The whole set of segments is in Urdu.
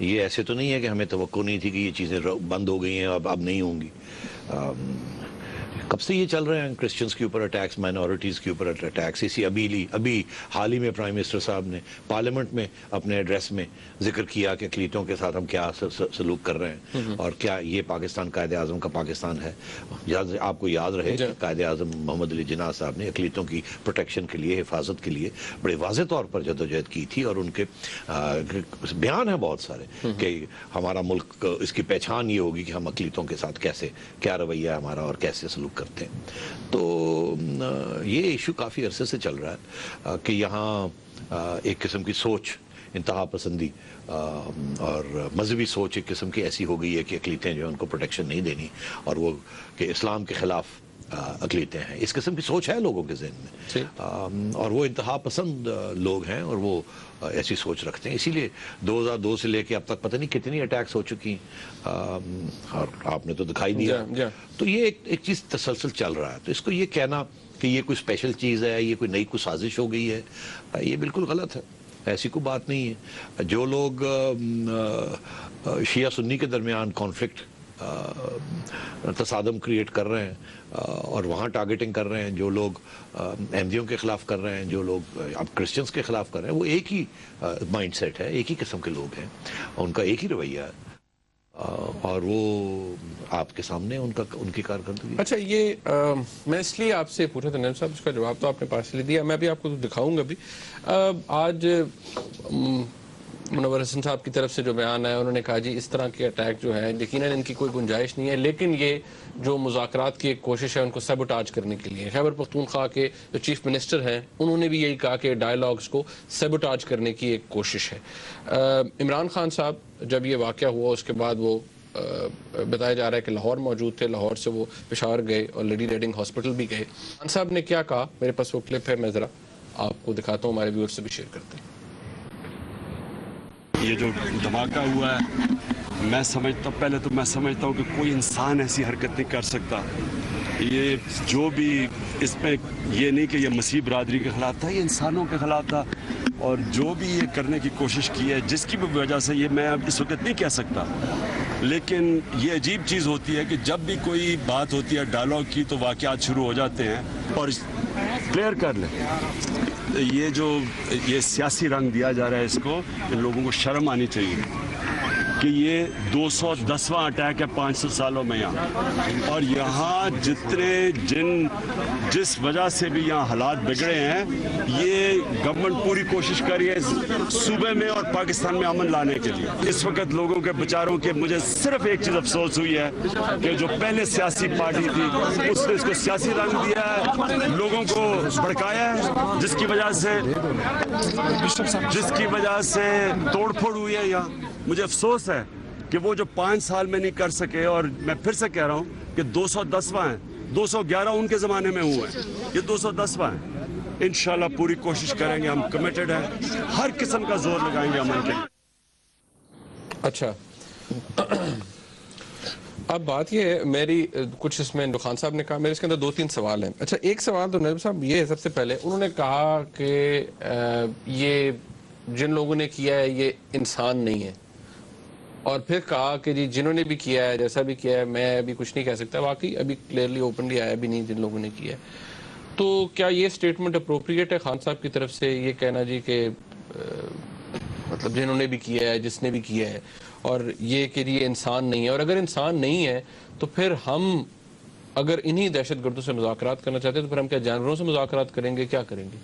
یہ ایسے تو نہیں ہے کہ ہمیں توقع نہیں تھی کہ یہ چیزیں بند ہو گئی ہیں اب نہیں ہوں گی. کب سے یہ چل رہے ہیں کرسچنز کے اوپر اٹیکس, مائنورٹیز کے اوپر اٹیکس. ابھی حال ہی میں پرائم منسٹر صاحب نے پارلیمنٹ میں اپنے ایڈریس میں ذکر کیا کہ اقلیتوں کے ساتھ ہم کیا سلوک کر رہے ہیں اور کیا یہ پاکستان قائد اعظم کا پاکستان ہے. آپ کو یاد رہے کہ قائد اعظم محمد علی جناح صاحب نے اقلیتوں کی پروٹیکشن کے لیے, حفاظت کے لیے بڑے واضح طور پر جدوجہد کی تھی, اور ان کے بیان ہیں بہت سارے کہ ہمارا ملک, اس کی پہچان یہ ہوگی کہ ہم اقلیتوں کے ساتھ کیسے, کیا رویہ ہے ہمارا اور کیسے سلوک کرتے ہیں. تو یہ ایشو کافی عرصے سے چل رہا ہے کہ یہاں ایک قسم کی سوچ, انتہا پسندی اور مذہبی سوچ ایک قسم کی ایسی ہو گئی ہے کہ اقلیتیں جو ہیں ان کو پروٹیکشن نہیں دینی, اور وہ کہ اسلام کے خلاف اقلیتیں ہیں. اس قسم کی سوچ ہے لوگوں کے ذہن میں, اور وہ انتہا پسند لوگ ہیں اور وہ ایسی سوچ رکھتے ہیں. اسی لیے 2002 سے لے کے اب تک پتہ نہیں کتنی اٹیکس ہو چکی ہیں, اور آپ نے تو دکھائی دیا. تو یہ ایک چیز تسلسل چل رہا ہے. تو اس کو یہ کہنا کہ یہ کوئی اسپیشل چیز ہے, یہ کوئی نئی کوئی سازش ہو گئی ہے, یہ بالکل غلط ہے. ایسی کوئی بات نہیں ہے. جو لوگ شیعہ سنی کے درمیان کانفلکٹ, تصادم کریٹ کر رہے ہیں اور وہاں ٹارگیٹنگ کر رہے ہیں, جو لوگ احمدیوں کے خلاف کر رہے ہیں, جو لوگ اب کرسچنز کے خلاف کر رہے ہیں, وہ ایک ہی مائنڈ سیٹ ہے, ایک ہی قسم کے لوگ ہیں, ان کا ایک ہی رویہ ہے, اور وہ آپ کے سامنے ان کی کارکردگی. اچھا, یہ میں اس لیے آپ سے پوچھا تھا نیب صاحب, اس کا جواب تو آپ نے پارشلی دیا, میں بھی آپ کو دکھاؤں گا بھی. آج منور حسن صاحب کی طرف سے جو بیان ہے, انہوں نے کہا جی اس طرح کے اٹیک جو ہے یقیناً ان کی کوئی گنجائش نہیں ہے, لیکن یہ جو مذاکرات کی ایک کوشش ہے ان کو سیبوٹاج کرنے کے لیے. خیبر پختونخوا کے جو چیف منسٹر ہیں انہوں نے بھی یہی کہا کہ ڈائیلاگز کو سیبوٹاج کرنے کی ایک کوشش ہے. عمران خان صاحب جب یہ واقعہ ہوا اس کے بعد وہ بتایا جا رہا ہے کہ لاہور موجود تھے, لاہور سے وہ پشاور گئے اور لیڈی ریڈنگ ہاسپٹل بھی گئے. خان صاحب نے کیا کہا, میرے پاس وہ کلپ ہے, میں ذرا آپ کو دکھاتا ہوں, ہمارے ویور سے بھی شیئر کرتے ہیں. یہ جو دھماکہ ہوا ہے, میں سمجھتا ہوں کہ کوئی انسان ایسی حرکت نہیں کر سکتا. یہ جو بھی اس میں, یہ نہیں کہ یہ مسیح برادری کے خلاف تھا, یہ انسانوں کے خلاف تھا, اور جو بھی یہ کرنے کی کوشش کی ہے جس کی بھی وجہ سے, یہ میں اب اس وقت نہیں کہہ سکتا, لیکن یہ عجیب چیز ہوتی ہے کہ جب بھی کوئی بات ہوتی ہے ڈائلاگ کی تو واقعات شروع ہو جاتے ہیں. اور کلیئر کر لیں, یہ سیاسی رنگ دیا جا رہا ہے اس کو, ان لوگوں کو شرم آنی چاہیے کہ یہ 210واں اٹیک ہے 500 سالوں میں یہاں, اور یہاں جس وجہ سے بھی یہاں حالات بگڑے ہیں, یہ گورنمنٹ پوری کوشش کر رہی ہے صوبے میں اور پاکستان میں امن لانے کے لیے. اس وقت لوگوں کے بیچاروں کے, مجھے صرف ایک چیز افسوس ہوئی ہے کہ جو پہلے سیاسی پارٹی تھی اس نے اس کو سیاسی رنگ دیا ہے, لوگوں کو بھڑکایا ہے, جس کی وجہ سے توڑ پھوڑ ہوئی ہے یہاں. مجھے افسوس ہے کہ وہ جو 5 سال میں نہیں کر سکے, اور میں پھر سے کہہ رہا ہوں کہ 210واں ہیں, 211 ان کے زمانے میں ہوئے ہیں, یہ 210واں ہیں. انشاءاللہ پوری کوشش کریں گے, ہم کمیٹڈ ہیں, ہر قسم کا زور لگائیں گے امن کے لیے. اچھا, اب بات یہ ہے میری, کچھ اس میں خان صاحب نے کہا, میرے اس کے اندر 2-3 سوال ہیں. اچھا, ایک سوال تو نیب صاحب یہ ہے, سب سے پہلے انہوں نے کہا کہ یہ جن لوگوں نے کیا ہے یہ انسان نہیں ہے, اور پھر کہا کہ جی جنہوں نے بھی کیا ہے, جیسا بھی کیا ہے, میں ابھی کچھ نہیں کہہ سکتا. واقعی ابھی کلیئرلی اوپنلی آیا بھی نہیں جن لوگوں نے کیا ہے. تو کیا یہ سٹیٹمنٹ اپروپریٹ ہے خان صاحب کی طرف سے یہ کہنا جی کہ مطلب جنہوں نے بھی کیا ہے, جس نے بھی کیا ہے, اور یہ کہ یہ انسان نہیں ہے؟ اور اگر انسان نہیں ہے تو پھر ہم اگر انہی دہشت گردوں سے مذاکرات کرنا چاہتے ہیں تو پھر ہم کیا جانوروں سے مذاکرات کریں گے, کیا کریں گے؟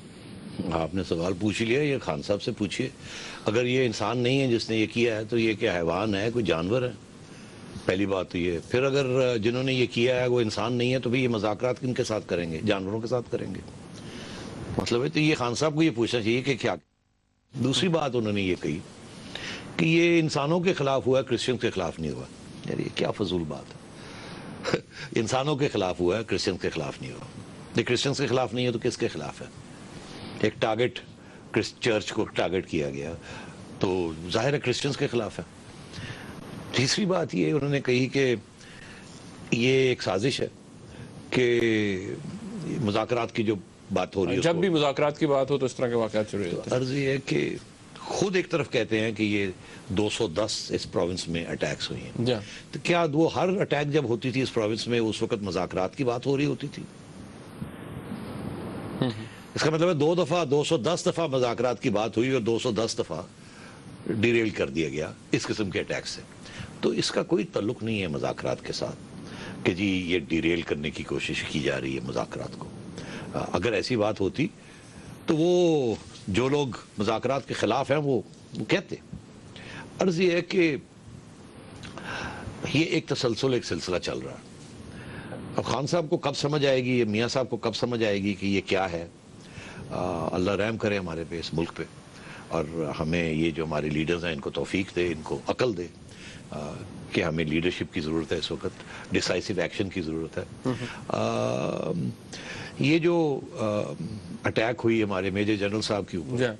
آپ نے سوال پوچھ لیا, یہ خان صاحب سے پوچھیے. اگر یہ انسان نہیں ہے جس نے یہ کیا ہے تو یہ کیا حیوان ہے, کوئی جانور ہے؟ پہلی بات تو یہ. پھر اگر جنہوں نے یہ کیا ہے وہ انسان نہیں ہے تو بھی یہ مذاکرات کن کے ساتھ کریں گے؟ جانوروں کے ساتھ کریں گے. مطلب ہے تو یہ خان صاحب کو یہ پوچھنا چاہیے کہ کیا. دوسری بات انہوں نے یہ کہی کہ یہ انسانوں کے خلاف ہوا ہے, کرسچن کے خلاف نہیں ہوا. یار یہ کیا فضول بات ہے. انسانوں کے خلاف ہوا ہے, کرسچن کے خلاف نہیں ہوا. یہ کرسچن کے خلاف نہیں ہے تو کس کے خلاف ہے؟ ایک ٹارگٹ چرچ کو ٹارگٹ کیا گیا تو ظاہر ہے کرسچنز کے خلاف ہے. تیسری بات یہ انہوں نے کہی کہ یہ ایک سازش ہے کہ مذاکرات کی جو بات ہو رہی ہے, جب بھی مذاکرات کی بات ہو تو اس طرح کے واقعات شروع ہوتے ہیں. عرض یہ ہے کہ خود ایک طرف کہتے ہیں کہ یہ 210 اس پروونس میں اٹیکس ہوئی ہیں. جا تو کیا وہ ہر اٹیک جب ہوتی تھی اس پروونس میں اس وقت مذاکرات کی بات ہو رہی ہوتی تھی؟ اس کا مطلب ہے 210 دفعہ مذاکرات کی بات ہوئی اور 210 دفعہ ڈیریل کر دیا گیا اس قسم کے اٹیک سے. تو اس کا کوئی تعلق نہیں ہے مذاکرات کے ساتھ کہ جی یہ ڈیریل کرنے کی کوشش کی جا رہی ہے مذاکرات کو. اگر ایسی بات ہوتی تو وہ جو لوگ مذاکرات کے خلاف ہیں وہ کہتے. عرض یہ ہے کہ یہ ایک تسلسل ایک سلسلہ چل رہا ہے. اب خان صاحب کو کب سمجھ آئے گی, میاں صاحب کو کب سمجھ آئے گی کہ یہ کیا ہے. اللہ رحم کرے ہمارے پہ, اس ملک پہ, اور ہمیں یہ جو ہمارے لیڈرز ہیں ان کو توفیق دے, ان کو عقل دے کہ ہمیں لیڈرشپ کی ضرورت ہے اس وقت, ڈیسائسو ایکشن کی ضرورت ہے. یہ جو اٹیک ہوئی ہمارے میجر جنرل صاحب کے اوپر,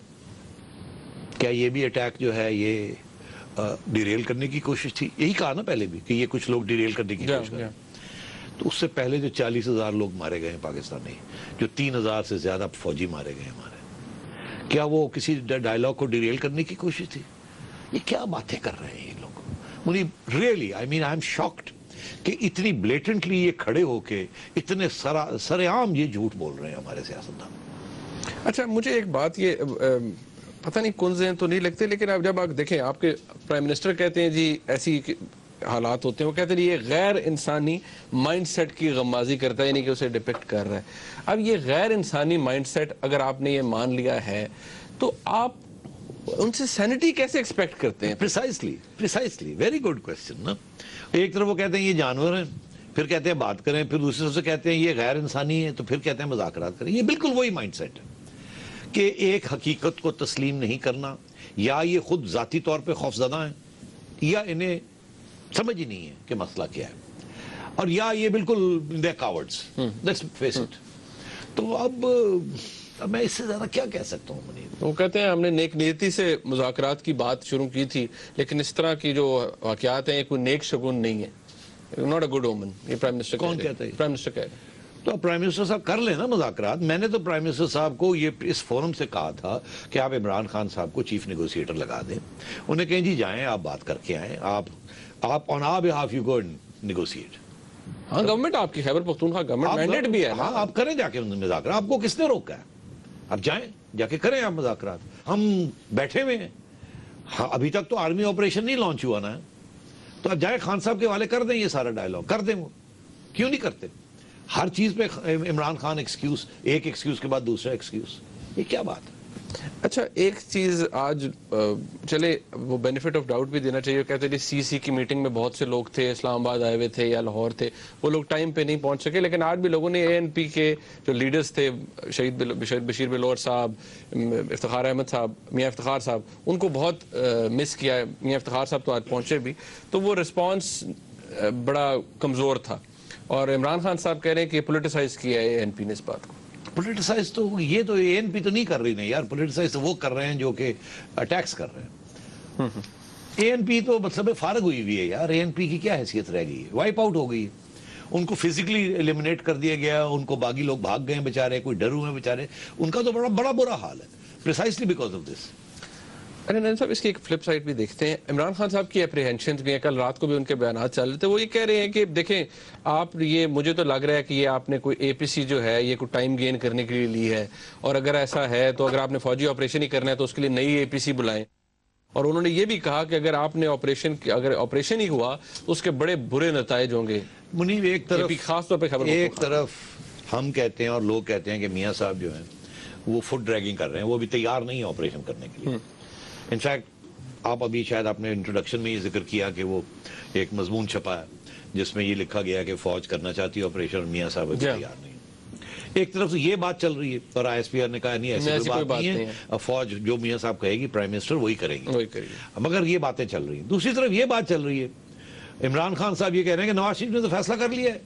کیا یہ بھی اٹیک جو ہے یہ ڈیریل کرنے کی کوشش تھی؟ یہی کہا نا پہلے بھی کہ یہ کچھ لوگ ڈیریل کرنے کی کوشش کر رہے ہیں. تو اس سے پہلے جو 40,000 لوگ مارے گئے ہیں پاکستانی, جو 3,000 سے زیادہ فوجی مارے گئے ہمارے, کیا وہ کسی ڈائلاگ کو ڈیریل کرنے کی کوشش تھی؟ یہ کیا باتیں کر رہے ہیں یہ لوگ. مجھے really I mean I am shocked کہ اتنی بلیٹنٹلی یہ کھڑے ہو کے اتنے سرعام یہ جھوٹ بول رہے ہیں ہمارے سیاستدان. اچھا مجھے ایک بات یہ پتہ نہیں کن ذہن تو نہیں لگتے, لیکن اب جب آپ دیکھیں آپ کے پرائم منسٹر کہتے ہیں جی ایسی حالات ہوتے ہیں, وہ کہتے ہیں یہ غیر انسانی مائنڈ سیٹ کی غمازی کرتا ہے, یعنی کہ اسے ڈپکٹ کر رہا ہے. اب یہ غیر انسانی مائنڈ سیٹ اگر آپ نے یہ مان لیا ہے تو آپ ان سے سینٹی کیسے ایکسپیکٹ کرتے ہیں؟ پریسائسلی ویری گڈ کوسچن نا. ایک طرف وہ کہتے ہیں یہ جانور ہیں, پھر کہتے ہیں بات کریں, پھر دوسری طرف سے کہتے ہیں یہ غیر انسانی ہے, تو پھر کہتے ہیں مذاکرات کریں. یہ بالکل وہی مائنڈ سیٹ ہے کہ ایک حقیقت کو تسلیم نہیں کرنا, یا یہ خود ذاتی طور پہ خوفزدہ ہیں, یا انہیں سمجھ ہی نہیں ہے کہ مسئلہ کیا ہے, اور یا یہ بالکل they're cowards. Let's face it. تو اب میں اس سے زیادہ کیا کہہ سکتا ہوں منیر. وہ کہتے ہیں ہم نے نیک نیتی سے مذاکرات کی بات شروع کی تھی, لیکن اس طرح کی جو واقعات ہیں یہ کوئی نیک شگون نہیں ہے, not a good omen. یہ پرائم منسٹر کون کہتا ہے؟ پرائم منسٹر کہہ رہے ہیں. تو پرائم منسٹر صاحب کر لیں نا مذاکرات. میں نے تو پرائم منسٹر صاحب کو یہ اس فورم سے کہا تھا کہ آپ عمران خان صاحب کو چیف نیگوسیٹر لگا دیں. انہیں کہیں جی جائیں آپ بات کر کے آئیں, آپ on our behalf you go and negotiate. ہاں گورنمنٹ آپ کی خیبر پختونخوا گورنمنٹ مینڈیٹ بھی ہے. ہاں آپ کریں جا کے مذاکرات, آپ کو کس نے روکا ہے؟ آپ جائیں جا کے کریں آپ مذاکرات. ہم بیٹھے ہوئے ہیں, ابھی تک تو آرمی آپریشن نہیں لانچ ہوا نا, تو آپ جائیں خان صاحب کے حوالے کر دیں یہ سارا ڈائلاگ, کر دیں. وہ کیوں نہیں کرتے؟ ہر چیز پہ عمران خان ایکسکیوز, ایک ایکسکیوز کے بعد دوسرا ایکسکیوز, یہ کیا بات ہے؟ اچھا ایک چیز آج چلے وہ بینیفٹ آف ڈاؤٹ بھی دینا چاہیے. کہتے ہیں سی سی کی میٹنگ میں بہت سے لوگ تھے, اسلام آباد آئے ہوئے تھے یا لاہور تھے, وہ لوگ ٹائم پہ نہیں پہنچ سکے, لیکن آج بھی لوگوں نے اے این پی کے جو لیڈرز تھے, شہید بشیر بلور صاحب, افتخار احمد صاحب, میاں افتخار صاحب, ان کو بہت مس کیا ہے. میاں افتخار صاحب تو آج پہنچے بھی, تو وہ رسپانس بڑا کمزور تھا, اور عمران خان صاحب کہہ رہے ہیں کہ پولیٹیسائز کیا ہے اے این پی نے اس بات کو. پولیٹیسائز تو یہ تو اے این پی تو نہیں کر رہی نا یار, پولیٹیسائز تو وہ کر رہے ہیں جو کہ اٹیکس کر رہے ہیں. اے این پی تو مطلب فارغ ہوئی ہوئی ہے یار. اے این پی کی کیا حیثیت رہ گئی ہے؟ وائپ آؤٹ ہو گئی ہے. ان کو فزیکلی ایلیمنیٹ کر دیا گیا, ان کو باقی لوگ بھاگ گئے بیچارے, کوئی ڈر ہوئے بیچارے, ان کا تو بڑا برا حال ہے پریسائسلی بیکاز آف دس. نین صاحب اس کی ایک فلپ سائٹ بھی دیکھتے ہیں. عمران خان صاحب کی اپریہنشنز بھی ہیں, کل رات کو بھی ان کے بیانات چل رہے تھے. وہ یہ کہہ رہے ہیں کہ دیکھیں آپ, یہ مجھے تو لگ رہا ہے کہ یہ آپ نے کوئی اے پی سی جو ہے یہ کوئی ٹائم گین کرنے کے لیے لی ہے, اور اگر ایسا ہے تو اگر آپ نے فوجی آپریشن ہی کرنا ہے تو اس کے لیے نئی اے پی سی بلائیں. اور انہوں نے یہ بھی کہا کہ اگر آپ نے اگر آپریشن ہی ہوا تو اس کے بڑے برے نتائج ہوں گے. منیب ایک طرف خاص طور پہ خبر, ایک طرف ہم کہتے ہیں اور لوگ کہتے ہیں کہ میاں صاحب جو ہیں وہ فٹ ڈریگنگ کر رہے ہیں, وہ بھی تیار نہیں ہے آپریشن کرنے کے لیے. انفیکٹ آپ ابھی شاید آپ نے انٹروڈکشن میں یہ ذکر کیا کہ وہ ایک مضمون چھپا ہے جس میں یہ لکھا گیا کہ فوج کرنا چاہتی ہے آپریشن, اور میاں صاحب ابھی تیار نہیں. ایک طرف سے یہ بات چل رہی ہے, اور آئی ایس پی آر نے کہا نہیں ایسی کوئی بات نہیں ہے, فوج جو میاں صاحب کہے گی پرائم منسٹر وہی کرے گی, مگر یہ باتیں چل رہی ہیں. دوسری طرف یہ بات چل رہی ہے, عمران خان صاحب یہ کہہ رہے ہیں کہ نواز شریف نے تو فیصلہ کر لیا ہے.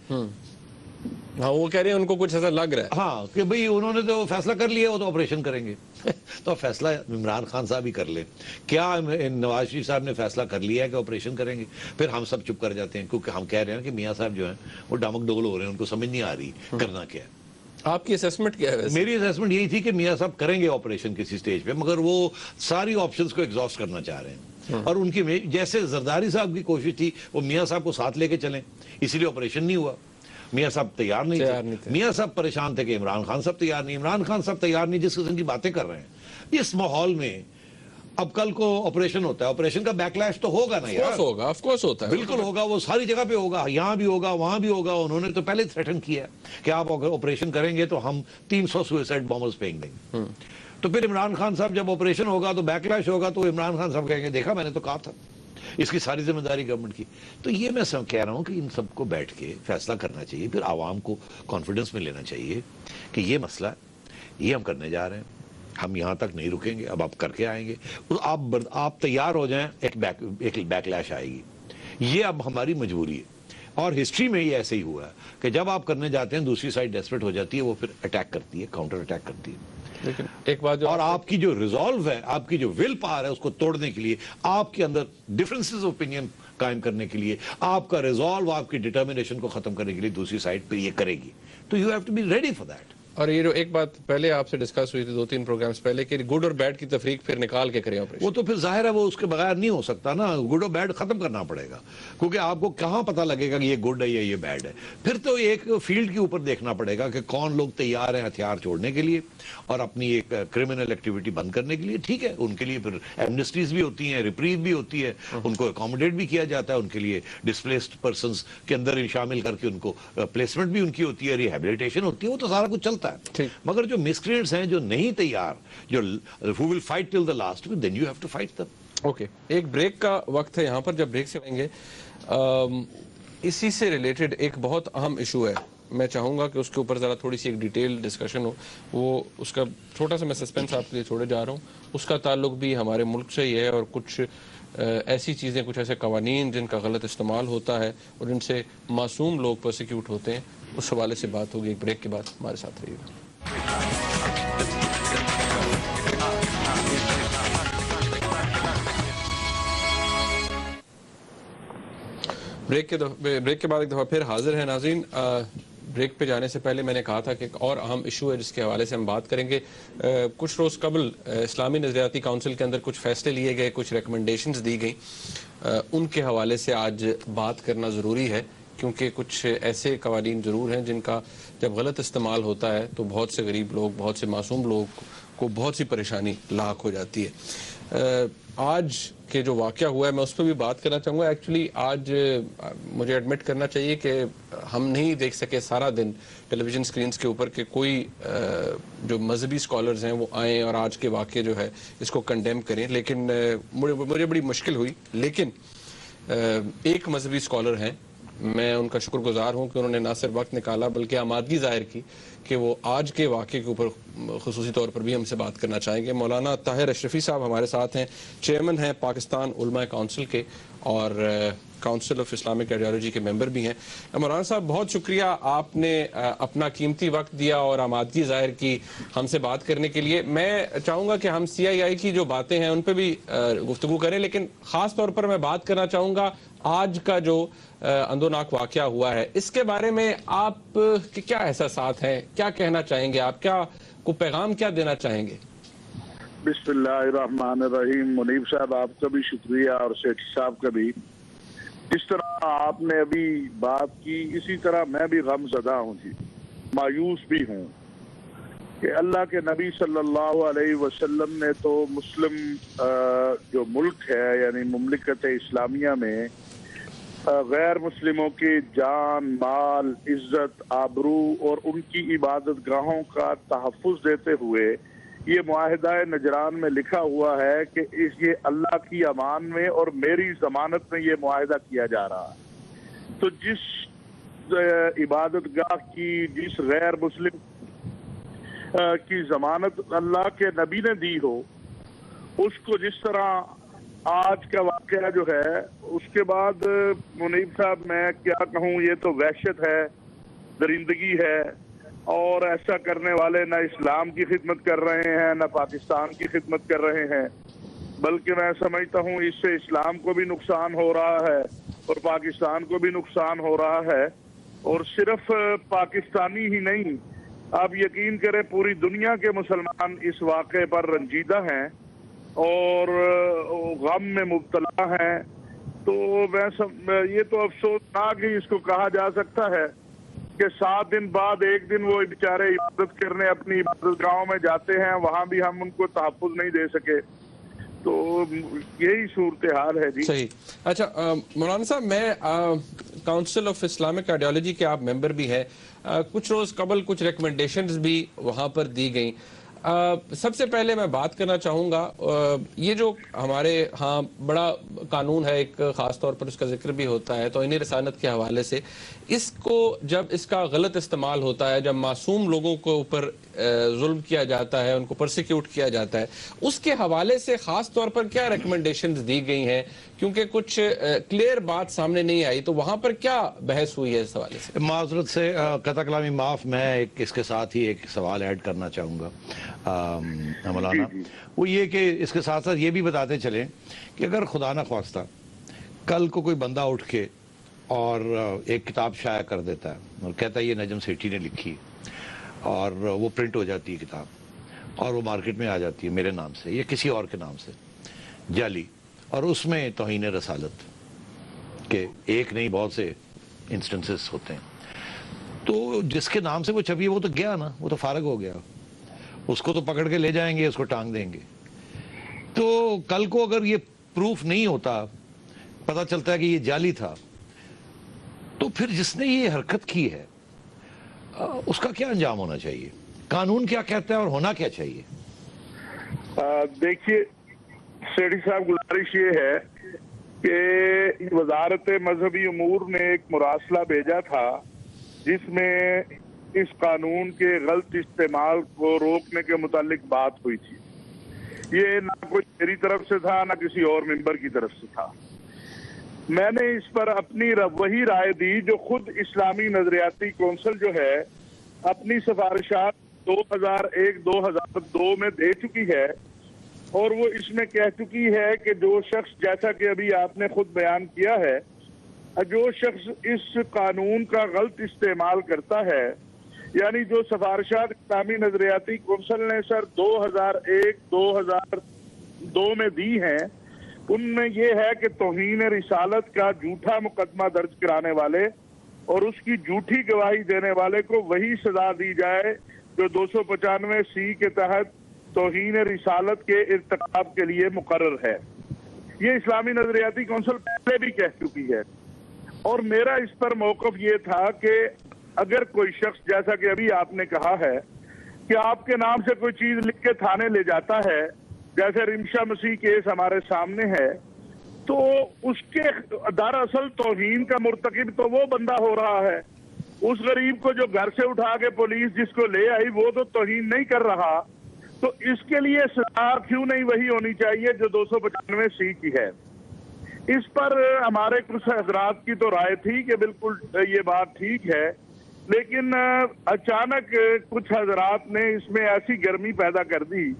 ہاں وہ کہہ رہے ہیں ان کو کچھ ایسا لگ رہا ہے ہاں کہ بھئی انہوں نے تو فیصلہ کر لیا, وہ تو آپریشن کریں گے. تو فیصلہ عمران خان صاحب ہی کر لیں. کیا نواز شریف صاحب نے فیصلہ کر لیا ہے کہ آپریشن کریں گے؟ پھر ہم سب چپ کر جاتے ہیں, کیونکہ ہم کہہ رہے ہیں کہ میاں صاحب جو ہیں وہ ڈامک ڈول ہو رہے ہیں, ان کو سمجھ نہیں آ رہی کرنا کیا ہے. آپ کی اسیسمنٹ کیا ہے ویسے؟ میری اسیسمنٹ یہی تھی کہ میاں صاحب کریں گے آپریشن کسی سٹیج پہ، مگر وہ ساری آپشنز کو ایگزاسٹ کرنا چاہ رہے ہیں، اور ان کی جیسے زرداری صاحب کی کوشش تھی وہ میاں صاحب کو ساتھ لے کے چلیں، اسی لیے آپریشن نہیں ہوا. میاں صاحب تیار نہیں تھے. میاں صاحب پریشان تھے کہ عمران خان صاحب تیار نہیں، عمران خان صاحب تیار نہیں. جس قسم کی باتیں کر رہے ہیں اس ماحول میں، اب کل کو آپریشن ہوتا ہے، آپریشن کا بیک لیش تو ہوگا نا یار. ہوگا، آف کورس ہوتا ہے، بالکل ہوگا، وہ ساری جگہ پہ ہوگا، یہاں بھی ہوگا وہاں بھی ہوگا. انہوں نے تو پہلے تھریٹن کیا کہ آپ آپریشن کریں گے تو ہم 300 سوئسائڈ بامبرز پھینک دیں گے. تو پھر عمران خان صاحب جب آپریشن ہوگا تو بیک لیش ہوگا، تو عمران خان صاحب کہیں گے دیکھا میں نے تو کہا تھا. اس کی ساری ذمہ داری گورنمنٹ کی. تو یہ میں کہہ رہا ہوں کہ ان سب کو بیٹھ کے فیصلہ کرنا چاہیے، پھر عوام کو کانفیڈنس میں لینا چاہیے کہ یہ مسئلہ ہے، یہ ہم کرنے جا رہے ہیں، ہم یہاں تک نہیں رکیں گے، اب آپ کر کے آئیں گے. آپ تیار ہو جائیں، ایک بیک لیش آئے گی. یہ اب ہماری مجبوری ہے، اور ہسٹری میں یہ ایسے ہی ہوا ہے کہ جب آپ کرنے جاتے ہیں دوسری سائڈ ڈیسپریٹ ہو جاتی ہے، وہ پھر اٹیک کرتی ہے، کاؤنٹر اٹیک کرتی ہے. لیکن ایک بات اور آپ کی جو ریزالو ہے، آپ کی جو ول پاور ہے، اس کو توڑنے کے لیے، آپ کے اندر ڈفرینسز آف اوپینین قائم کرنے کے لیے، آپ کا ریزالو، آپ کی ڈٹرمنیشن کو ختم کرنے کے لیے دوسری سائڈ پہ یہ کرے گی. تو you have to be ready for that. اور یہ جو ایک بات پہلے آپ سے ڈسکس ہوئی تھی 2-3 پروگرامز پہلے کہ گڈ اور بیڈ کی تفریق پھر نکال کے کریں آپریشن، وہ تو پھر ظاہر ہے وہ اس کے بغیر نہیں ہو سکتا نا. گڈ اور بیڈ ختم کرنا پڑے گا، کیونکہ آپ کو کہاں پتہ لگے گا کہ یہ گڈ ہے یا یہ بیڈ ہے. پھر تو ایک فیلڈ کے اوپر دیکھنا پڑے گا کہ کون لوگ تیار ہیں ہتھیار چھوڑنے کے لیے اور اپنی ایک کرمنل ایکٹیویٹی بند کرنے کے لیے. ٹھیک ہے، ان کے لیے پھر ایمنسٹیز بھی ہوتی ہیں، ریپریو بھی ہوتی ہے، ان کو اکاموڈیٹ بھی کیا جاتا ہے، ان کے لیے ڈسپلیسڈ پرسنز کے اندر شامل کر کے ان کو پلیسمنٹ بھی ان کی ہوتی ہے، ریہیبلیٹیشن ہوتی ہے. وہ تو سارا کچھ چلتا ہے. مگر جو مسکرینٹس ہیں، جو نہیں تیار، جو who will fight till the last, then you have to fight them. Okay, ایک بریک کا وقت ہے یہاں پر. جب بریک سے آئیں گے اسی سے ریلیٹڈ ایک بہت اہم ایشو ہے، میں چاہوں گا کہ اس کے اوپر ذرا تھوڑی سی ایک ڈیٹیل ڈسکشن ہو. وہ اس کا چھوٹا سا میں سسپینس آپ کے لیے چھوڑے جا رہا ہوں. اس کا تعلق بھی ہمارے ملک سے ہی ہے، اور کچھ ایسی چیزیں، کچھ ایسے قوانین جن کا غلط استعمال ہوتا ہے اور جن سے معصوم لوگ پرسیکیوٹ ہوتے ہیں، اس حوالے سے بات ہوگی. ایک بریک کے بعد ہمارے ساتھ رہیے گا. بریک کے بعد ایک دفعہ پھر حاضر ہیں ناظرین. بریک پہ جانے سے پہلے میں نے کہا تھا کہ ایک اور اہم ایشو ہے جس کے حوالے سے ہم بات کریں گے. کچھ روز قبل اسلامی نظریاتی کونسل کے اندر کچھ فیصلے لیے گئے، کچھ ریکمنڈیشنز دی گئیں. ان کے حوالے سے آج بات کرنا ضروری ہے، کیونکہ کچھ ایسے قوانین ضرور ہیں جن کا جب غلط استعمال ہوتا ہے تو بہت سے غریب لوگ، بہت سے معصوم لوگ کو بہت سی پریشانی لاحق ہو جاتی ہے. آج کے جو واقعہ ہوا ہے میں اس پہ بھی بات کرنا چاہوں گا. ایکچولی آج مجھے ایڈمٹ کرنا چاہیے کہ ہم نہیں دیکھ سکے سارا دن ٹیلی ویژن سکرینز کے اوپر کہ کوئی جو مذہبی اسکالرز ہیں وہ آئیں اور آج کے واقعے جو ہے اس کو کنڈیم کریں. لیکن مجھے بڑی مشکل ہوئی. لیکن ایک مذہبی اسکالر ہیں، میں ان کا شکر گزار ہوں کہ انہوں نے نہ صرف وقت نکالا بلکہ آمادگی ظاہر کی کہ وہ آج کے واقعے کے اوپر خصوصی طور پر بھی ہم سے بات کرنا چاہیں گے. مولانا طاہر اشرفی صاحب ہمارے ساتھ ہیں، چیئرمین ہیں پاکستان علماء کونسل کے اور کونسل آف اسلامک آئیڈیالوجی کے ممبر بھی ہیں. مولانا صاحب بہت شکریہ، آپ نے اپنا قیمتی وقت دیا اور آمادگی ظاہر کی ہم سے بات کرنے کے لیے. میں چاہوں گا کہ ہم CII کی جو باتیں ہیں ان پہ بھی گفتگو کریں، لیکن خاص طور پر میں بات کرنا چاہوں گا آج کا جو اندوناک واقعہ ہوا ہے اس کے بارے میں آپ کے کیا احساسات ہیں، کیا کہنا چاہیں گے آپ، کیا کو پیغام کیا دینا چاہیں گے؟ بسم اللہ الرحمن الرحیم. منیب صاحب آپ کا بھی شکریہ اور سیٹھی صاحب کا بھی. جس طرح آپ نے ابھی بات کی اسی طرح میں بھی غم زدہ ہوں جی، مایوس بھی ہوں کہ اللہ کے نبی صلی اللہ علیہ وسلم نے تو مسلم جو ملک ہے یعنی مملکت اسلامیہ میں غیر مسلموں کی جان، مال، عزت، آبرو اور ان کی عبادت گاہوں کا تحفظ دیتے ہوئے یہ معاہدہ نجران میں لکھا ہوا ہے کہ یہ اللہ کی امان میں اور میری ضمانت میں یہ معاہدہ کیا جا رہا ہے. تو جس عبادت گاہ کی، جس غیر مسلم کی ضمانت اللہ کے نبی نے دی ہو، اس کو جس طرح آج کا واقعہ جو ہے اس کے بعد منیب صاحب میں کیا کہوں، یہ تو وحشت ہے، درندگی ہے. اور ایسا کرنے والے نہ اسلام کی خدمت کر رہے ہیں نہ پاکستان کی خدمت کر رہے ہیں، بلکہ میں سمجھتا ہوں اس سے اسلام کو بھی نقصان ہو رہا ہے اور پاکستان کو بھی نقصان ہو رہا ہے. اور صرف پاکستانی ہی نہیں آپ یقین کریں پوری دنیا کے مسلمان اس واقعے پر رنجیدہ ہیں اور غم میں مبتلا ہیں. تو یہ تو افسوسناک ہی اس کو کہا جا سکتا ہے کہ 7 دن بعد ایک دن وہ بیچارے عبادت کرنے اپنی عبادت گاہوں میں جاتے ہیں, وہاں بھی ہم ان کو تحفظ نہیں دے سکے. تو یہی صورتحال ہے جی. صحیح. اچھا مولانا صاحب, میں کاؤنسل آف اسلامک آئیڈیالوجی کے آپ ممبر بھی ہیں. کچھ روز قبل کچھ ریکمنڈیشنز بھی وہاں پر دی گئیں. سب سے پہلے میں بات کرنا چاہوں گا, یہ جو ہمارے ہاں بڑا قانون ہے, ایک خاص طور پر اس کا ذکر بھی ہوتا ہے توہین رسالت کے حوالے سے, اس کو جب اس کا غلط استعمال ہوتا ہے, جب معصوم لوگوں کو اوپر ظلم کیا جاتا ہے, ان کو پرسیکیوٹ کیا جاتا ہے, اس کے حوالے سے خاص طور پر کیا ریکمنڈیشنز دی گئی ہیں؟ کیونکہ کچھ کلیئر بات سامنے نہیں آئی, تو وہاں پر کیا بحث ہوئی ہے اس حوالے سے؟ معذرت سے قطع کلامی معاف, میں اس کے ساتھ ہی ایک سوال ایڈ کرنا چاہوں گا مولانا. وہ یہ کہ اس کے ساتھ ساتھ یہ بھی بتاتے چلیں کہ اگر خدا نہ خواستہ کل کو کوئی بندہ اٹھ کے اور ایک کتاب شائع کر دیتا ہے اور کہتا ہے یہ نجم سیٹھی نے لکھی, اور وہ پرنٹ ہو جاتی ہے کتاب اور وہ مارکیٹ میں آ جاتی ہے میرے نام سے یا کسی اور کے نام سے جعلی, اور اس میں توہین رسالت کے ایک نہیں بہت سے انسٹنسز ہوتے ہیں, تو جس کے نام سے وہ چھپی ہے وہ تو گیا نا, وہ تو فارغ ہو گیا, اس کو تو پکڑ کے لے جائیں گے, اس کو ٹانگ دیں گے. تو کل کو اگر یہ پروف نہیں ہوتا, پتہ چلتا ہے کہ یہ جعلی تھا, تو پھر جس نے یہ حرکت کی ہے اس کا کیا انجام ہونا چاہیے؟ قانون کیا کہتا ہے اور ہونا کیا چاہیے؟ دیکھیے سیٹھی صاحب, گزارش یہ ہے کہ وزارت مذہبی امور نے ایک مراسلہ بھیجا تھا جس میں اس قانون کے غلط استعمال کو روکنے کے متعلق بات ہوئی تھی. یہ نہ کوئی میری طرف سے تھا نہ کسی اور ممبر کی طرف سے تھا. میں نے اس پر اپنی وہی رائے دی جو خود اسلامی نظریاتی کونسل جو ہے اپنی سفارشات 2001-2002 میں دے چکی ہے, اور وہ اس میں کہہ چکی ہے کہ جو شخص, جیسا کہ ابھی آپ نے خود بیان کیا ہے, جو شخص اس قانون کا غلط استعمال کرتا ہے, یعنی جو سفارشات اسلامی نظریاتی کونسل نے سر 2001-2002 میں دی ہیں, ان میں یہ ہے کہ توہین رسالت کا جھوٹا مقدمہ درج کرانے والے اور اس کی جھوٹی گواہی دینے والے کو وہی سزا دی جائے جو 295C کے تحت توہین رسالت کے ارتکاب کے لیے مقرر ہے. یہ اسلامی نظریاتی کونسل پہلے بھی کہہ چکی ہے, اور میرا اس پر موقف یہ تھا کہ اگر کوئی شخص, جیسا کہ ابھی آپ نے کہا ہے کہ آپ کے نام سے کوئی چیز لکھ کے تھانے لے جاتا ہے, جیسے رمشا مسیح کیس ہمارے سامنے ہے, تو اس کے دراصل توہین کا مرتکب تو وہ بندہ ہو رہا ہے. اس غریب کو جو گھر سے اٹھا کے پولیس جس کو لے آئی وہ تو توہین نہیں کر رہا, تو اس کے لیے سزا کیوں نہیں وہی ہونی چاہیے جو 295C کی ہے؟ اس پر ہمارے کچھ حضرات کی تو رائے تھی کہ بالکل یہ بات ٹھیک ہے, لیکن اچانک کچھ حضرات نے اس میں ایسی گرمی پیدا کر دی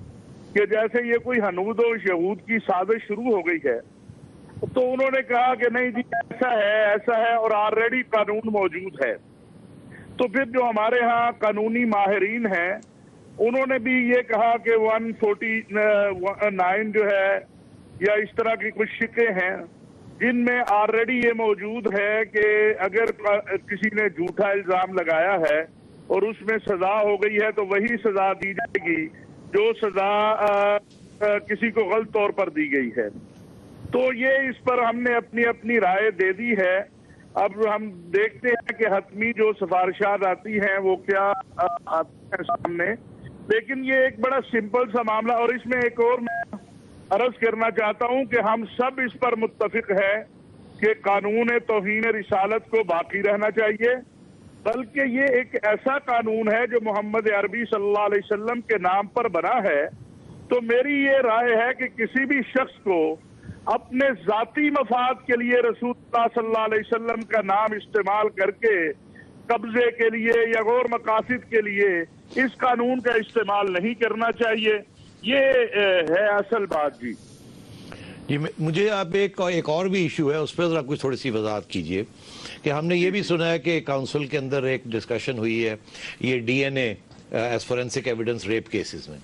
کہ جیسے یہ کوئی حنود و شہود کی سازش شروع ہو گئی ہے. تو انہوں نے کہا کہ نہیں جی ایسا ہے اور آلریڈی قانون موجود ہے. تو پھر جو ہمارے ہاں قانونی ماہرین ہیں انہوں نے بھی یہ کہا کہ 149 جو ہے یا اس طرح کی کچھ شکیں ہیں جن میں آلریڈی یہ موجود ہے کہ اگر کسی نے جھوٹا الزام لگایا ہے اور اس میں سزا ہو گئی ہے تو وہی سزا دی جائے گی جو سزا کسی کو غلط طور پر دی گئی ہے. تو یہ اس پر ہم نے اپنی رائے دے دی ہے. اب ہم دیکھتے ہیں کہ حتمی جو سفارشات آتی ہیں وہ کیا آتی ہیں سامنے, لیکن یہ ایک بڑا سمپل سا معاملہ. اور اس میں ایک اور میں عرض کرنا چاہتا ہوں کہ ہم سب اس پر متفق ہیں کہ قانون توہین رسالت کو باقی رہنا چاہیے, بلکہ یہ ایک ایسا قانون ہے جو محمد عربی صلی اللہ علیہ وسلم کے نام پر بنا ہے. تو میری یہ رائے ہے کہ کسی بھی شخص کو اپنے ذاتی مفاد کے لیے رسول اللہ صلی اللہ علیہ وسلم کا نام استعمال کر کے قبضے کے لیے یا غور مقاصد کے لیے اس قانون کا استعمال نہیں کرنا چاہیے. یہ ہے اصل بات. جی مجھے آپ ایک اور بھی ایشو ہے اس پہ ذرا کچھ تھوڑی سی وضاحت کیجئے کہ ہم نے یہ بھی سنا ہے کہ کاؤنسل کے اندر ایک ڈسکشن ہوئی ہے یہ DNA as forensic evidence rape cases میں.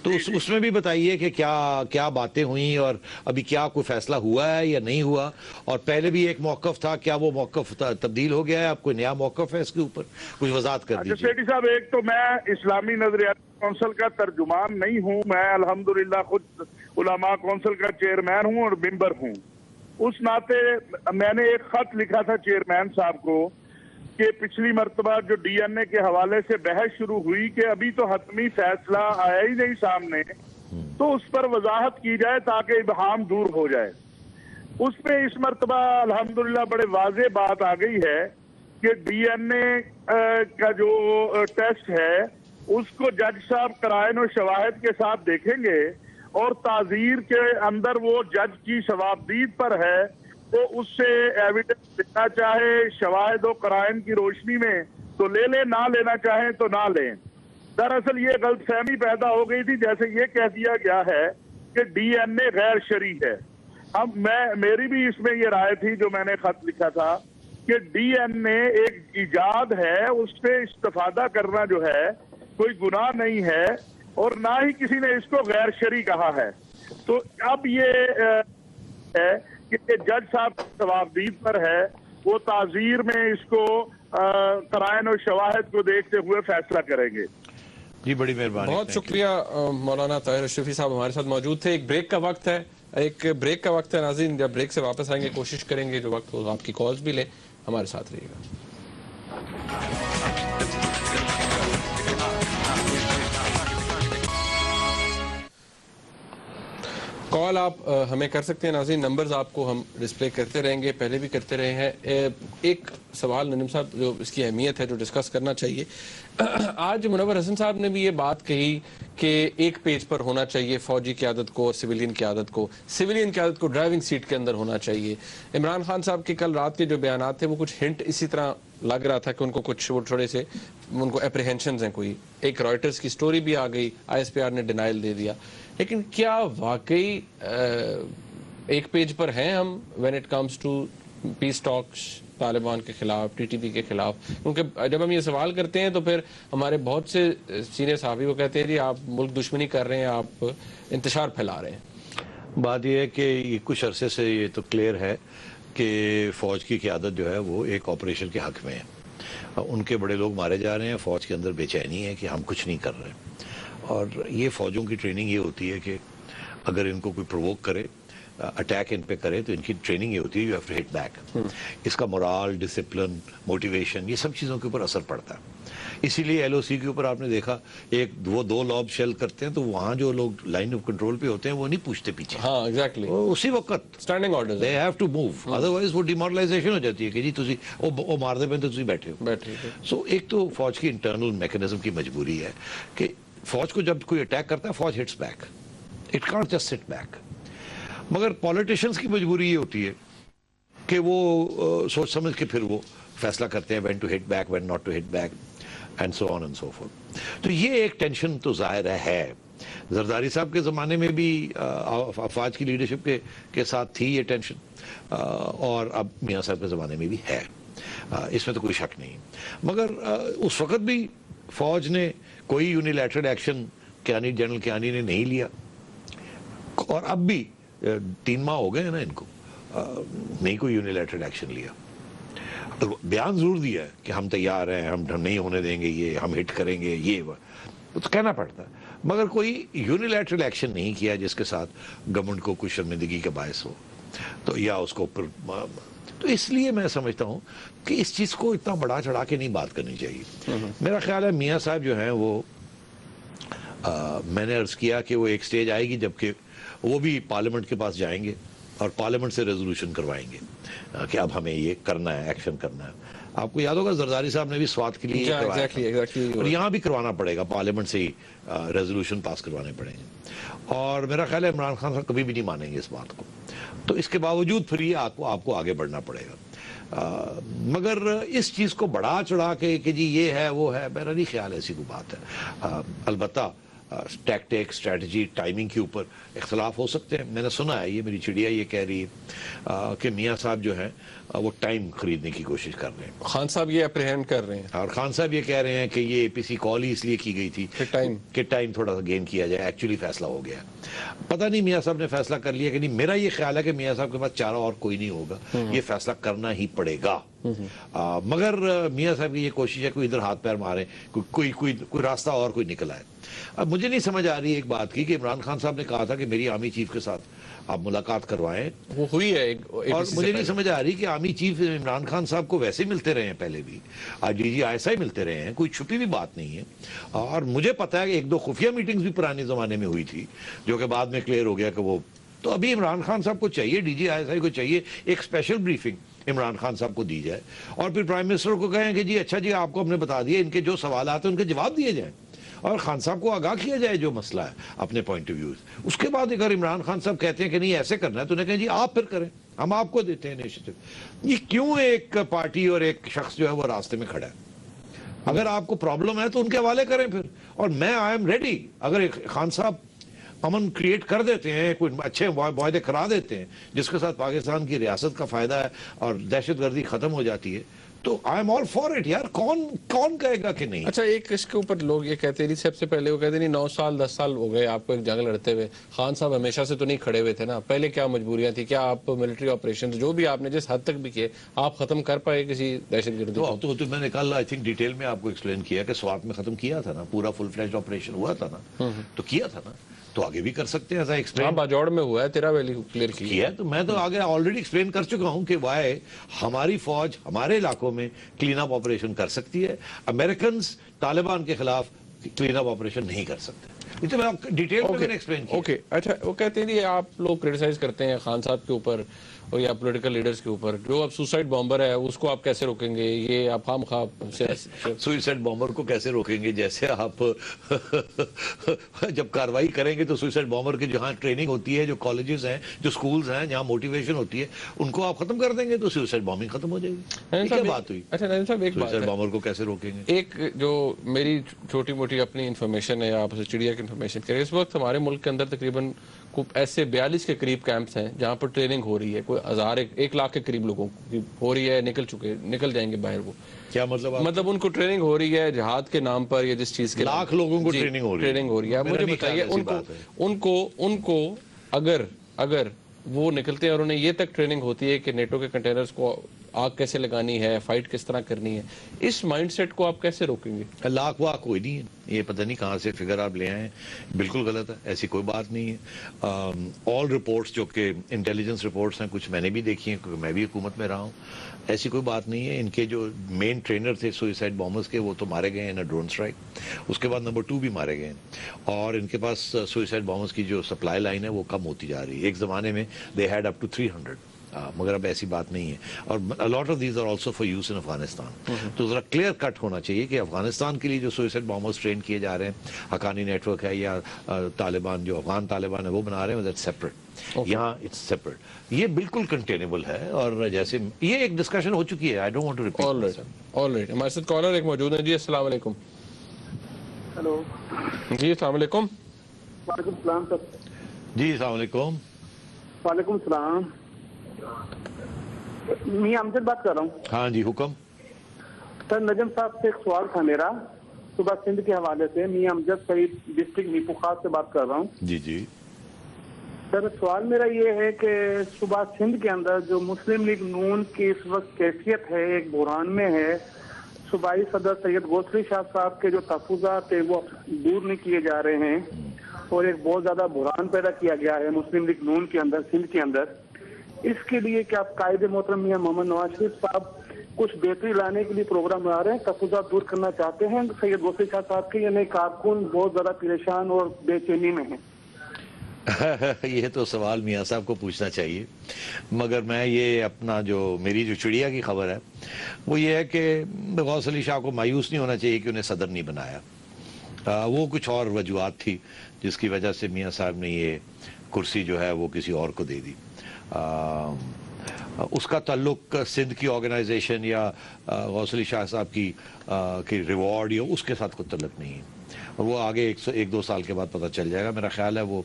تو اس میں بھی بتائیے کہ کیا باتیں ہوئیں اور ابھی کیا کوئی فیصلہ ہوا ہے یا نہیں ہوا, اور پہلے بھی ایک موقف تھا, کیا وہ موقف تبدیل ہو گیا ہے, اب کوئی نیا موقف ہے اس کے اوپر, کچھ وضاحت کر دیجیے. سیٹھی صاحب, ایک تو میں اسلامی نظریاتی کونسل کا ترجمان نہیں ہوں, میں الحمدللہ خود علماء کونسل کا چیئرمین ہوں اور ممبر ہوں. اس ناطے میں نے ایک خط لکھا تھا چیئرمین صاحب کو کہ پچھلی مرتبہ جو ڈی این اے کے حوالے سے بحث شروع ہوئی کہ ابھی تو حتمی فیصلہ آیا ہی نہیں سامنے, تو اس پر وضاحت کی جائے تاکہ ابہام دور ہو جائے. اس میں اس مرتبہ الحمدللہ بڑے واضح بات آ گئی ہے کہ ڈی این اے کا جو ٹیسٹ ہے اس کو جج صاحب قرائن و شواہد کے ساتھ دیکھیں گے, اور تعزیر کے اندر وہ جج کی ثوابدید پر ہے, تو اس سے ایویڈنس لینا چاہے شواہد و قرائن کی روشنی میں تو لے لیں, نہ لینا چاہیں تو نہ لیں. دراصل یہ غلط فہمی پیدا ہو گئی تھی, جیسے یہ کہہ دیا گیا ہے کہ ڈی این اے غیر شرعی ہے. اب میری بھی اس میں یہ رائے تھی جو میں نے خط لکھا تھا کہ ڈی این اے ایک ایجاد ہے, اس سے استفادہ کرنا جو ہے کوئی گناہ نہیں ہے, اور نہ ہی کسی نے اس کو غیر شرعی کہا ہے. تو اب یہ ہے کہ جج صاحب ثوابدید پر ہے, وہ تعزیر میں اس کو قرائن و شواہد کو دیکھتے ہوئے فیصلہ کریں گے. جی بڑی مہربانی, بہت شکریہ مولانا طاہر اشرفی صاحب ہمارے ساتھ موجود تھے. ایک بریک کا وقت ہے ناظرین, جب بریک سے واپس آئیں گے کوشش کریں گے جو وقت ہو آپ کی کالز بھی لیں. ہمارے ساتھ رہیے گا. کال آپ ہمیں کر سکتے ہیں ناظرین, نمبرز آپ کو ہم ڈسپلے کرتے رہیں گے, پہلے بھی کرتے رہے ہیں. ایک سوال ننم صاحب جو اس کی اہمیت ہے جو ڈسکس کرنا چاہیے. آج منور حسن صاحب نے بھی یہ بات کہی کہ ایک پیج پر ہونا چاہیے فوجی قیادت کو اور سویلین قیادت کو ڈرائیونگ سیٹ کے اندر ہونا چاہیے. عمران خان صاحب کے کل رات کے جو بیانات تھے وہ کچھ ہنٹ اسی طرح لگ رہا تھا کہ ان کو کچھ وہ تھوڑے سے ان کو اپریہنشنز ہیں. کوئی ایک رائٹرز کی سٹوری بھی آ گئی, آئی ایس پی آر نے ڈینائل دے دیا. لیکن کیا واقعی ایک پیج پر ہیں ہم وین اٹ کمز ٹو پیس ٹاکس طالبان کے خلاف, ٹی ٹی پی کے خلاف؟ کیونکہ جب ہم یہ سوال کرتے ہیں تو پھر ہمارے بہت سے سینئر صحافی وہ کہتے ہیں جی آپ ملک دشمنی کر رہے ہیں, آپ انتشار پھیلا رہے ہیں. بات یہ ہے کہ یہ کچھ عرصے سے یہ تو کلیئر ہے کہ فوج کی قیادت جو ہے وہ ایک آپریشن کے حق میں ہے. ان کے بڑے لوگ مارے جا رہے ہیں, فوج کے اندر بے چینی ہے کہ ہم کچھ نہیں کر رہے. اور یہ فوجوں کی ٹریننگ یہ ہوتی ہے کہ اگر ان کو کوئی پرووک کرے, اٹیک ان پہ کرے, تو ان کی ٹریننگ یہ ہوتی ہے you have to hit back. اس کا مورال, ڈسپلن, موٹیویشن, یہ سب چیزوں کے اوپر اثر پڑتا ہے. اسی لیے ایل او سی کے اوپر آپ نے دیکھا وہ 2 لوب شیل کرتے ہیں تو وہاں جو لوگ لائن آف کنٹرول پہ ہوتے ہیں وہ نہیں پوچھتے پیچھے. ہاں ایگزیکٹلی, اسی وقت standing order they have to move, otherwise وہ ڈیمورلائزیشن ہو جاتی ہے کہ جی تسی وہ مار دے پہ تو تسی بیٹھے ہو. سو ایک تو فوج کی انٹرنل میکینزم کی مجبوری ہے کہ فوج کو جب کوئی اٹیک کرتا ہے فوج hits back, it can't just سٹ بیک. مگر پولیٹیشینز کی مجبوری یہ ہوتی ہے کہ وہ سوچ سمجھ کے پھر وہ فیصلہ کرتے ہیں when to hit back, when not to hit back, and so on and so forth. تو یہ ایک ٹینشن تو ظاہر ہے. زرداری صاحب کے زمانے میں بھی افواج کی لیڈرشپ کے ساتھ تھی یہ ٹینشن, اور اب میاں صاحب کے زمانے میں بھی ہے, اس میں تو کوئی شک نہیں. مگر اس وقت بھی فوج نے کوئی یونیلیٹرل ایکشن جنرل کیانی نے نہیں لیا, اور اب بھی 3 ماہ ہو گئے ہیں نا ان کو, نہیں کوئی یونیلیٹرل ایکشن لیا. بیان ضرور دیا ہے کہ ہم تیار ہیں, ہم نہیں ہونے دیں گے, یہ ہم ہٹ کریں گے, یہ تو کہنا پڑتا ہے, مگر کوئی یونیلیٹرل ایکشن نہیں کیا جس کے ساتھ گورنمنٹ کو کوئی شرمندگی کا باعث ہو, تو یا اس کو اوپر. تو اس لیے میں سمجھتا ہوں کہ اس چیز کو اتنا بڑا چڑھا کے نہیں بات کرنی چاہیے. میرا خیال ہے میاں صاحب جو ہیں وہ میں نے عرض کیا کہ وہ ایک سٹیج آئے گی جبکہ وہ بھی پارلیمنٹ کے پاس جائیں گے اور پارلیمنٹ سے ریزولوشن کروائیں گے کہ اب ہمیں یہ کرنا ہے, ایکشن کرنا ہے. آپ کو یاد ہوگا زرداری صاحب نے بھی سوات کے لیے اور یہاں بھی کروانا پڑے گا, پارلیمنٹ سے ہی ریزولوشن پاس کروانے پڑیں گے. اور میرا خیال ہے عمران خان صاحب کبھی بھی نہیں مانیں گے اس بات کو. تو اس کے باوجود پھر یہ آپ کو آگے بڑھنا پڑے گا. مگر اس چیز کو بڑا چڑھا کے کہ جی یہ ہے وہ ہے, میرا نہیں خیال ایسی کوئی بات ہے. البتہ ٹیکٹک اسٹریٹجی ٹائمنگ کے اوپر اختلاف ہو سکتے ہیں. میں نے سنا ہے, یہ میری چڑیا یہ کہہ رہی ہے کہ میاں صاحب جو ہیں وہ ٹائم خریدنے کی کوشش کر رہے ہیں. خان صاحب یہ اپریہینڈ کر رہے ہیں, اور خان صاحب یہ کہہ رہے ہیں کہ یہ APC کال ہی اس لیے کی گئی تھی کہ ٹائم تھوڑا سا گین کیا جائے. ایکچولی فیصلہ ہو گیا. پتہ نہیں میاں صاحب نے فیصلہ کر لیا کہ نہیں. میرا یہ خیال ہے کہ میاں صاحب کے پاس چارہ اور کوئی نہیں ہوگا, یہ فیصلہ کرنا ہی پڑے گا. مگر میاں صاحب کی یہ کوشش ہے کوئی ادھر ہاتھ پیر مارے, کوئی راستہ اور کوئی نکل آئے. اب مجھے نہیں سمجھ آ رہی ایک بات کی کہ عمران خان صاحب نے کہا تھا کہ میری آرمی چیف کے ساتھ آپ ملاقات کروائیں, وہ ہوئی ہے. اور مجھے نہیں سمجھ آ رہی کہ آرمی چیف عمران خان صاحب کو ویسے ملتے رہے ہیں, پہلے بھی DG ISI ملتے رہے ہیں, کوئی چھپی بھی بات نہیں ہے. اور مجھے پتا ہے کہ 1-2 خفیہ میٹنگز بھی پرانے زمانے میں ہوئی تھی جو کہ بعد میں کلیئر ہو گیا کہ وہ. تو ابھی عمران خان صاحب کو چاہیے, DG ISI کو چاہیے ایک اسپیشل بریفنگ عمران خان صاحب کو دی جائے, اور پھر پرائم منسٹر کو کہیں کہ جی اچھا جی آپ کو ہم نے بتا دیا, ان کے جو سوالات ہیں ان کے جواب دیے جائیں, اور خان صاحب کو آگاہ کیا جائے جو مسئلہ ہے اپنے پوائنٹ آف ویو. اس کے بعد اگر عمران خان صاحب کہتے ہیں کہ نہیں ایسے کرنا ہے تو انہیں کہیں جی آپ پھر کریں, ہم آپ کو دیتے ہیں انیشیٹو. یہ کیوں ایک پارٹی اور ایک شخص جو ہے وہ راستے میں کھڑا ہے؟ اگر آپ کو پرابلم ہے تو ان کے حوالے کریں پھر. اور میں آئی ایم ریڈی, اگر خان صاحب امن کریٹ کر دیتے ہیں, کوئی اچھے معاہدے کرا دیتے ہیں جس کے ساتھ پاکستان کی ریاست کا فائدہ ہے اور دہشت گردی ختم ہو جاتی ہے, تو I am all for it. یار کون کہے گا کہ نہیں؟ اچھا, ایک اس کے اوپر لوگ یہ کہتے ہیں, سب سے پہلے وہ کہتے ہیں 9 سال 10 سال ہو گئے آپ کو ایک جنگ لڑتے ہوئے, خان صاحب ہمیشہ سے تو نہیں کھڑے ہوئے تھے نا, پہلے کیا مجبوریاں تھیں؟ کیا آپ ملٹری آپریشن جو بھی آپ نے جس حد تک بھی کیے آپ ختم کر پائے کسی دہشت گردی کو؟ تو میں نے کل آئی تھنک ڈیٹیل میں آپ کو ایکسپلین کیا کہ سوات میں ختم کیا تھا نا, پورا فل فلیجڈ آپریشن ہوا تھا نا, تو کیا تھا نا, تو آگے بھی کر سکتے ہیں. ایسا ایکسپلین باجوڑ میں ہوا ہے, تیرا ویلی کلیئر کیا ہے, تو میں تو آگے آلریڈی ایکسپلین کر چکا ہوں کہ وائی ہماری فوج ہمارے علاقوں میں کلین اپ آپریشن کر سکتی ہے, امریکنز طالبان کے خلاف کلین اپ آپریشن نہیں کر سکتے. یہ تو میں ڈیٹیل میں نے ایکسپلین کیا. اوکے, اچھا, وہ کہتے ہیں آپ لوگ کرٹیسائز کرتے ہیں خان صاحب کے اوپر اور یا پولیٹیکل لیڈرز کے اوپر, جو اب سوسائڈ بامبر ہے اس کو آپ کیسے روکیں گے؟ یہ آپ خام خواب سوئسائڈ بامبر کو کیسے روکیں گے؟ جیسے آپ جب کاروائی کریں گے تو سوئسائڈ بامبر کی جہاں ٹریننگ ہوتی ہے, جو کالجز ہیں, جو سکولز ہیں, جہاں موٹیویشن ہوتی ہے, ان کو آپ ختم کر دیں گے تو سوئسائڈ بامبنگ ختم ہو جائے گی. کیا بات ہوئی؟ اچھا نائن صاحب, ایک بات سوئسائڈ بامبر کو کیسے روکیں گے؟ ایک جو میری چھوٹی موٹی اپنی انفارمیشن ہے, آپ چڑیا کی انفارمیشن کریں, اس وقت ہمارے ملک کے اندر تقریباً ایسے 42 کے قریب کیمپس ہیں جہاں پر ٹریننگ ہو رہی ہے, کوئی 1 لاکھ کے قریب لوگوں کی ہو رہی ہے, نکل جائیں گے باہر. وہ کیا مطلب ان کو ٹریننگ ہو رہی ہے جہاد کے نام پر, یا جس چیز کے لاکھ لوگوں کو ٹریننگ ہو رہی ہے. مجھے بتائیے ان کو اگر وہ نکلتے ہیں اور انہیں یہ تک ٹریننگ ہوتی ہے کہ نیٹو کے کنٹینرز کو آگ کیسے لگانی ہے, فائٹ کس طرح کرنی ہے, اس مائنڈ سیٹ کو آپ کیسے روکیں گے؟ لاکھ واک کوئی نہیں ہے, یہ پتہ نہیں کہاں سے فگر آپ لے آئے ہیں, بالکل غلط ہے, ایسی کوئی بات نہیں ہے. آل رپورٹس جو کہ انٹیلیجنس رپورٹس ہیں, کچھ میں نے بھی دیکھی ہیں کیونکہ میں بھی حکومت میں رہا ہوں, ایسی کوئی بات نہیں ہے. ان کے جو مین ٹرینر تھے سوئسائڈ بامبرز کے, وہ تو مارے گئے ہیں ڈرون سٹرائک, اس کے بعد نمبر 2 بھی مارے گئے ہیں, اور ان کے پاس سوئسائڈ بامبرز کی جو سپلائی لائن ہے وہ کم ہوتی جا رہی ہے. ایک زمانے میں دے ہیڈ اپ ٹو 300, مگر اب ایسی بات نہیں ہے. اور lot of these are also for use in Afghanistan. تو ذرا کلیئر کٹ ہونا چاہیے کہ افغانستان کے لیے جو سوئسائڈ بامبرز ٹرین کیے جا رہے ہیں, حقانی نیٹ ورک ہے یا طالبان جو افغان طالبان ہے وہ بنا رہے ہیں, دیٹس سیپریٹ. یہاں اٹس سیپریٹ, یہ بالکل کنٹینیبل ہے. اور جیسے یہ ایک ڈسکشن ہو چکی ہے, I don't want to repeat. All right, ہمارے ساتھ کالر ایک موجود ہیں. جی السلام علیکم. ہلو جی السلام علیکم. وعلیکم السلام سر. جی السلام علیکم. وعلیکم السلام. میاں امجد بات کر رہا ہوں. ہاں جی حکم. سر نجم صاحب سے ایک سوال تھا میرا, صبح سندھ کے حوالے سے. میاں امجد سعید ڈسٹرکٹ نیپو خاص سے بات کر رہا ہوں. جی جی سر سوال میرا یہ ہے کہ صبح سندھ کے اندر جو مسلم لیگ نون کی اس وقت کیفیت ہے, ایک بحران میں ہے. صوبائی صدر سید گوسری شاہ صاحب کے جو تحفظات ہیں وہ دور نہیں کیے جا رہے ہیں, اور ایک بہت زیادہ بحران پیدا کیا گیا ہے مسلم لیگ نون کے اندر, سندھ کے اندر. اس کے لیے کیا قائد محترم میاں محمد نواز شریف صاحب کچھ بہتری لانے کے لیے پروگرام لا رہے ہیں, تحفظات دور کرنا چاہتے ہیں سید گوسری شاہ صاحب کے, یا نہیں کارکن بہت زیادہ پریشان اور بے چینی میں ہیں؟ یہ تو سوال میاں صاحب کو پوچھنا چاہیے, مگر میں یہ اپنا جو میری جو چڑیا کی خبر ہے وہ یہ ہے کہ غوث علی شاہ کو مایوس نہیں ہونا چاہیے کہ انہیں صدر نہیں بنایا. وہ کچھ اور وجوہات تھی جس کی وجہ سے میاں صاحب نے یہ کرسی جو ہے وہ کسی اور کو دے دی. اس کا تعلق سندھ کی آرگنائزیشن یا غوث علی شاہ صاحب کی ریوارڈ یا اس کے ساتھ کوئی تعلق نہیں ہے. اور وہ آگے ایک دو سال کے بعد پتہ چل جائے گا. میرا خیال ہے وہ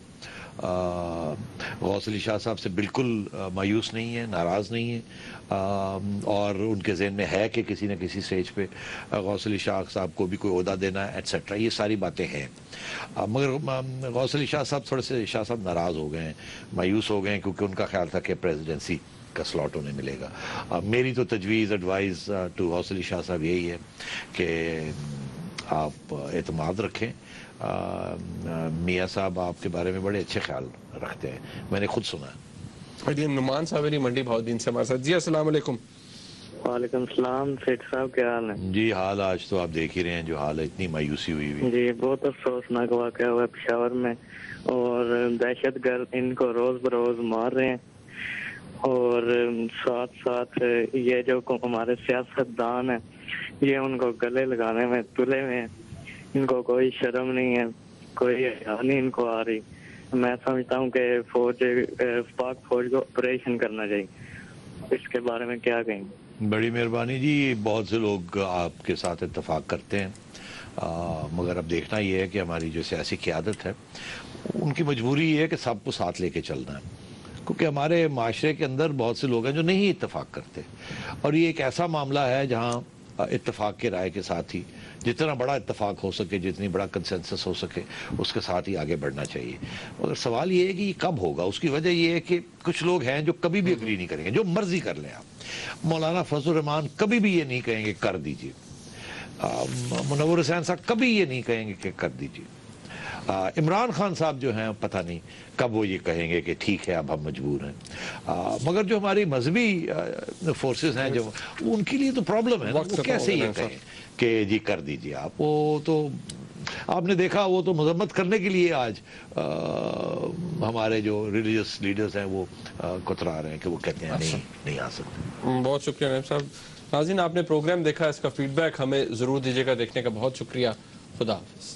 غوث علی شاہ صاحب سے بالکل مایوس نہیں ہے, ناراض نہیں ہے, اور ان کے ذہن میں ہے کہ کسی نہ کسی سٹیج پہ غوث علی شاہ صاحب کو بھی کوئی عہدہ دینا ہے ایٹسیٹرا, یہ ساری باتیں ہیں. مگر غوث علی شاہ صاحب تھوڑے سے شاہ صاحب ناراض ہو گئے ہیں, مایوس ہو گئے ہیں, کیونکہ ان کا خیال تھا کہ پریزیڈنسی کا سلاٹ انہیں ملے گا. میری تو تجویز ایڈوائز ٹو غوث علی شاہ صاحب یہی ہے کہ آپ اعتماد رکھیں. میاں صاحب آپ کے بارے میں بڑے اچھے خیال رکھتے ہیں, میں نے خود سنا ہے. نعمان صاحب علی منڈی بہاؤدین سے ہمارے ساتھ. جی السلام علیکم. وعلیکم السلام سیٹ صاحب, کیا حال ہے؟ جی حال آج تو آپ دیکھ ہی رہے ہیں جو حال ہے, اتنی مایوسی ہوئی ہوئی. جی بہت افسوسناک واقعہ ہوا ہے پشاور میں, اور دہشت گرد ان کو روز بروز مار رہے ہیں, اور ساتھ ساتھ یہ جو ہمارے سیاستدان ہیں یہ ان کو گلے لگانے میں تلے ہوئے ہیں. ان کو کوئی شرم نہیں ہے, کوئی حیا نہیں ان کو آ رہی. میں سمجھتا ہوں کہ پاک فوج کو آپریشن کرنا چاہیے. اس کے بارے میں کیا کہیں؟ بڑی مہربانی جی. بہت سے لوگ آپ کے ساتھ اتفاق کرتے ہیں, مگر اب دیکھنا یہ ہے کہ ہماری جو سیاسی قیادت ہے ان کی مجبوری یہ ہے کہ سب کو ساتھ لے کے چلنا ہے, کیونکہ ہمارے معاشرے کے اندر بہت سے لوگ ہیں جو نہیں اتفاق کرتے, اور یہ ایک ایسا معاملہ ہے جہاں اتفاق کے رائے کے ساتھ ہی جتنا بڑا اتفاق ہو سکے, جتنی بڑا کنسنسس ہو سکے, اس کے ساتھ ہی آگے بڑھنا چاہیے. مگر سوال یہ ہے کہ یہ کب ہوگا. اس کی وجہ یہ ہے کہ کچھ لوگ ہیں جو کبھی بھی اگری نہیں کریں گے, جو مرضی کر لیں آپ. مولانا فضل الرحمان کبھی بھی یہ نہیں کہیں گے کر دیجیے, منور حسین صاحب کبھی یہ نہیں کہیں گے کہ کر دیجیے. عمران خان صاحب جو ہیں پتہ نہیں کب وہ یہ کہیں گے کہ ٹھیک ہے اب ہم مجبور ہیں. مگر جو ہماری مذہبی فورسز ہیں جو ان کے لیے تو پرابلم ہے, وہ کیسے یہ کہیں کہ جی کر دیجیے آپ. وہ تو آپ نے دیکھا, وہ تو مذمت کرنے کے لیے آج ہمارے جو ریلیجس لیڈرز ہیں وہ کترا رہے ہیں کہ وہ کہتے ہیں نہیں آ سکتے. بہت شکریہ نائب صاحب. ناظرین آپ نے پروگرام دیکھا, اس کا فیڈ بیک ہمیں ضرور دیجیے گا. دیکھنے کا بہت شکریہ. خدا حافظ.